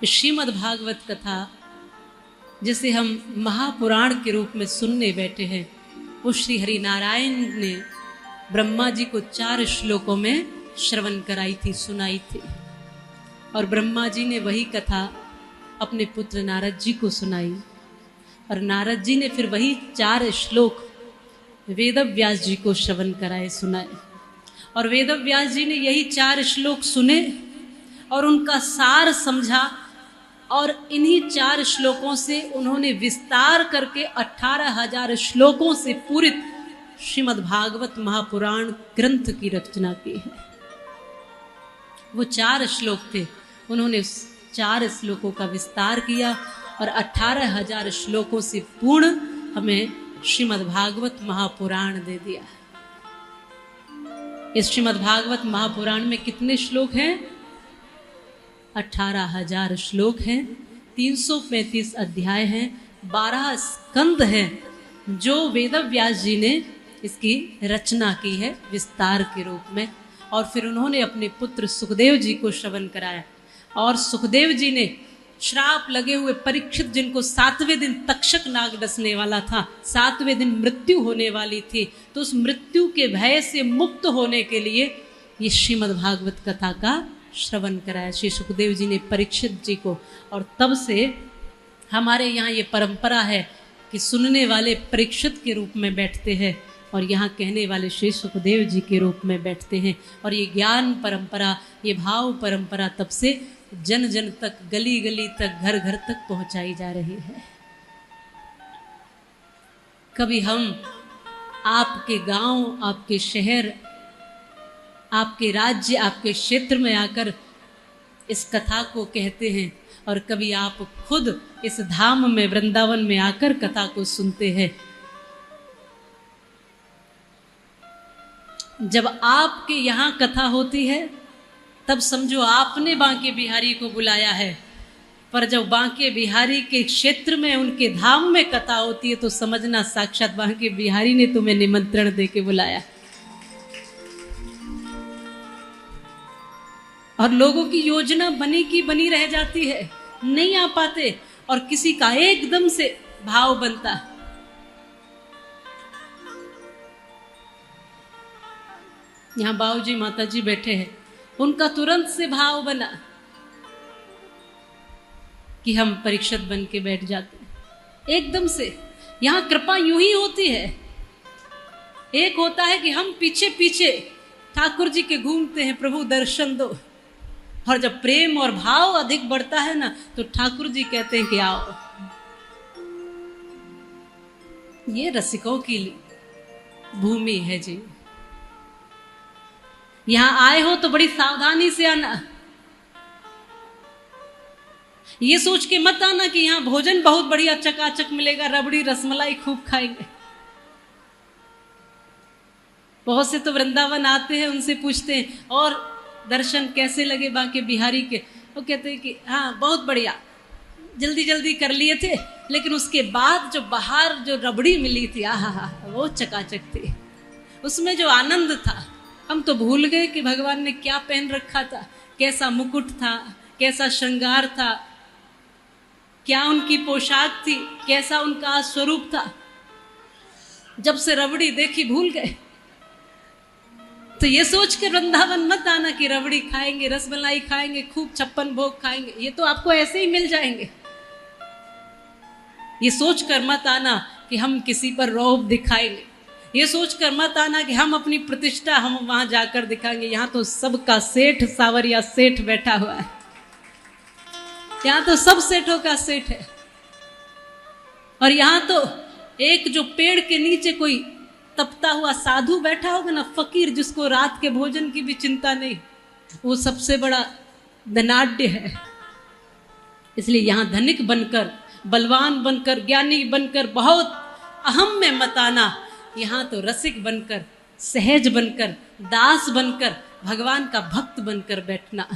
श्रीमद् भागवत कथा जिसे हम महापुराण के रूप में सुनने बैठे हैं, वो श्री हरि नारायण ने ब्रह्मा जी को 4 श्लोकों में श्रवण कराई थी, सुनाई थी। और ब्रह्मा जी ने वही कथा अपने पुत्र नारद जी को सुनाई, और नारद जी ने फिर वही 4 श्लोक वेदव्यास जी को श्रवण कराए, सुनाए। और वेदव्यास जी ने यही 4 श्लोक सुने और उनका सार समझा, और इन्हीं 4 श्लोकों से उन्होंने विस्तार करके 18,000 श्लोकों से पूरित श्रीमद् भागवत महापुराण ग्रंथ की रचना की है। वो 4 श्लोक थे, उन्होंने उस 4 श्लोकों का विस्तार किया और 18,000 श्लोकों से पूर्ण हमें श्रीमद् भागवत महापुराण दे दिया। इस श्रीमद् भागवत महापुराण में कितने श्लोक हैं? 18,000 श्लोक हैं, 335 अध्याय हैं, 12 स्कंद हैं, जो वेदव्यास जी ने इसकी रचना की है विस्तार के रूप में। और फिर उन्होंने अपने पुत्र सुखदेव जी को श्रवण कराया, और सुखदेव जी ने श्राप लगे हुए परीक्षित, जिनको 7वें दिन तक्षक नाग डसने वाला था, 7वें दिन मृत्यु होने वाली थी, तो उस मृत्यु के भय से मुक्त होने के लिए ये श्रीमद् भागवत कथा का श्रवण कराया श्री सुखदेव जी ने परीक्षित जी को। और तब से हमारे यहाँ ये परंपरा है कि सुनने वाले परीक्षित के रूप में बैठते हैं और यहाँ कहने वाले श्री सुखदेव जी के रूप में बैठते हैं। और ये ज्ञान परंपरा, ये भाव परंपरा तब से जन जन तक, गली गली तक, घर घर तक पहुंचाई जा रही है। कभी हम आपके गांव, आपके शहर, आपके राज्य, आपके क्षेत्र में आकर इस कथा को कहते हैं, और कभी आप खुद इस धाम में, वृंदावन में आकर कथा को सुनते हैं। जब आपके यहाँ कथा होती है तब समझो आपने बांके बिहारी को बुलाया है, पर जब बांके बिहारी के क्षेत्र में, उनके धाम में कथा होती है तो समझना साक्षात बांके बिहारी ने तुम्हें निमंत्रण देके बुलाया। और लोगों की योजना बनी की बनी रह जाती है, नहीं आ पाते, और किसी का एकदम से भाव बनता। यहाँ बाबूजी माताजी बैठे हैं, उनका तुरंत से भाव बना कि हम परीक्षित बन के बैठ जाते हैं एकदम से। यहाँ कृपा यूं ही होती है। एक होता है कि हम पीछे पीछे ठाकुर जी के घूमते हैं, प्रभु दर्शन दो, और जब प्रेम और भाव अधिक बढ़ता है ना, तो ठाकुर जी कहते हैं कि आओ। ये रसिकों की भूमि है जी। यहां आए हो तो बड़ी सावधानी से आना। ये सोच के मत आना कि यहां भोजन बहुत बढ़िया चकाचक मिलेगा, रबड़ी रसमलाई खूब खाएंगे। बहुत से तो वृंदावन आते हैं, उनसे पूछते हैं और दर्शन कैसे लगे बांके बिहारी के, वो कहते हैं कि हाँ बहुत बढ़िया, जल्दी जल्दी कर लिए थे, लेकिन उसके बाद जो बाहर जो रबड़ी मिली थी, आहा वो चकाचक थी। उसमें जो आनंद था, हम तो भूल गए कि भगवान ने क्या पहन रखा था, कैसा मुकुट था, कैसा श्रृंगार था, क्या उनकी पोशाक थी, कैसा उनका स्वरूप था। जब से रबड़ी देखी भूल गए। तो ये सोच के वृंदावन मत आना कि रबड़ी खाएंगे, रसमलाई खाएंगे, खूब 56 भोग खाएंगे, ये तो आपको ऐसे ही मिल जाएंगे। ये सोच कर मत आना कि हम किसी पर रौब दिखाएंगे, ये सोच कर मत आना कि हम अपनी प्रतिष्ठा हम वहां जाकर दिखाएंगे। यहाँ तो सबका सेठ सावरिया सेठ बैठा हुआ है, यहाँ तो सब सेठों का सेठ है। और यहाँ तो एक जो पेड़ के नीचे कोई तपता हुआ साधु बैठा होगा ना, फकीर, जिसको रात के भोजन की भी चिंता नहीं, वो सबसे बड़ा धनाढ्य है। इसलिए यहाँ धनिक बनकर, बलवान बनकर, ज्ञानी बनकर, बहुत अहम में मत आना। यहाँ तो रसिक बनकर, सहज बनकर, दास बनकर, भगवान का भक्त बनकर बैठना।